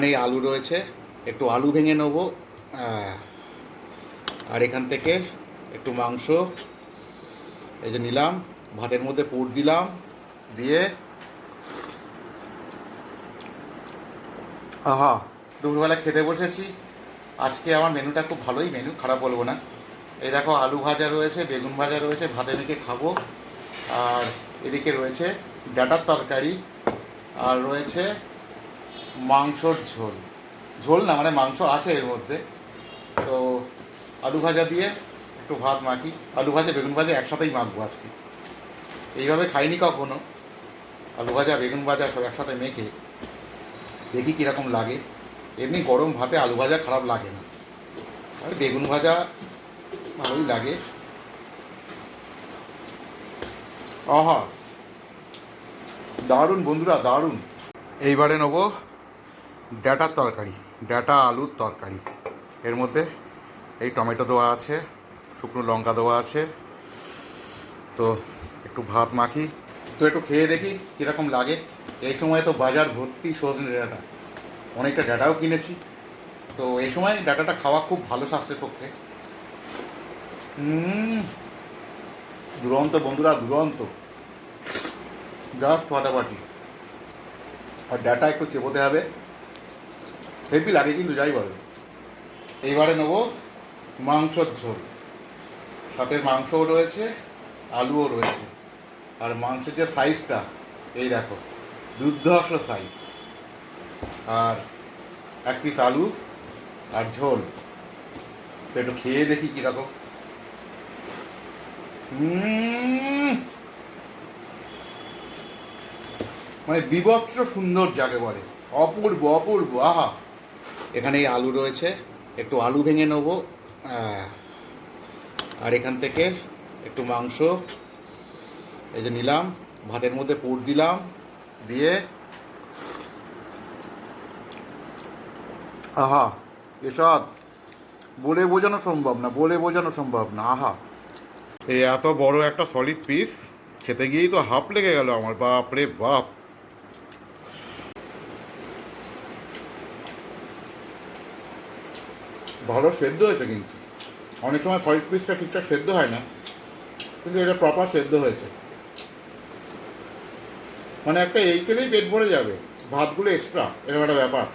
এখানেই আলু রয়েছে, একটু আলু ভেঙে নেবো। আর এখান থেকে একটু মাংস এই যে নিলাম, ভাতের মধ্যে পুর দিলাম, দিয়ে আহা দুপুরবেলা খেতে বসেছি। আজকে আমার মেনুটা খুব ভালোই মেনু, খারাপ বলবো না। এই দেখো আলু ভাজা রয়েছে, বেগুন ভাজা রয়েছে, ভাতে মেখে খাবো। আর এদিকে রয়েছে ডাঁটার তরকারি, আর রয়েছে মাংসর ঝোল। ঝোল না মানে মাংস আছে এর মধ্যে। তো আলু ভাজা দিয়ে একটু ভাত মাখি, আলু ভাজা বেগুন ভাজা একসাথেই মাখবো আজকে। এইভাবে খাইনি কখনো, আলু ভাজা বেগুন ভাজা সব একসাথে মেখে দেখি কীরকম লাগে। এমনি গরম ভাতে আলু ভাজা খারাপ লাগে না, আর বেগুন ভাজা ভালোই লাগে। আহা দারুণ বন্ধুরা, দারুণ। এইবারে নেবো ডাঁটার তরকারি, ডাঁটা আলুর তরকারি। এর মধ্যে এই টমেটো দেওয়া আছে, শুকনো লঙ্কা দেওয়া আছে। তো একটু ভাত মাখি, তো একটু খেয়ে দেখি কীরকম লাগে। এই সময় তো বাজার ভর্তি সজনে ডাঁটা, অনেকটা ডাঁটাও কিনেছি। তো এই সময় ডাঁটাটা খাওয়া খুব ভালো স্বাস্থ্যের পক্ষে। দুরন্ত বন্ধুরা, দুরন্ত, জাস্ট ফাটাফাটি। আর ডাঁটা একটু চেপোতে হবে, হেভি লাগে কিন্তু, যাই বলো। এইবারে নেবো মাংসর ঝোল, সাথে মাংসও রয়েছে, আলুও রয়েছে। আর মাংসের যে সাইজটা এই দেখো, দুর্ধর্ষ সাইজ। আর এক পিস আলু আর ঝোল। তো একটু খেয়ে দেখি কীরকম। মানে বিভৎস সুন্দর যাকে বলে, অপূর্ব অপূর্ব, আহা। এখানে এই আলু রয়েছে, একটু আলু ভেঙে নেবো। আর এখান থেকে একটু মাংস এই যে নিলাম, ভাতের মধ্যে পুর দিলাম, দিয়ে আহা এসব বলে বোঝানো সম্ভব না, বলে বোঝানো সম্ভব না, আহা। এই এত বড় একটা সলিড পিস খেতে গিয়েই তো হাঁপ লেগে গেল আমার, বাপ রে বাপ। ভালো সেদ্ধ হয়েছে কিন্তু, অনেক সময় সলিড পিসটা ঠিকঠাক সেদ্ধ হয় না, কিন্তু এটা প্রপার সেদ্ধ হয়েছে। মানে একটা এই খেলেই পেট ভরে যাবে, ভাতগুলো এক্সট্রা, এরকম একটা ব্যাপার।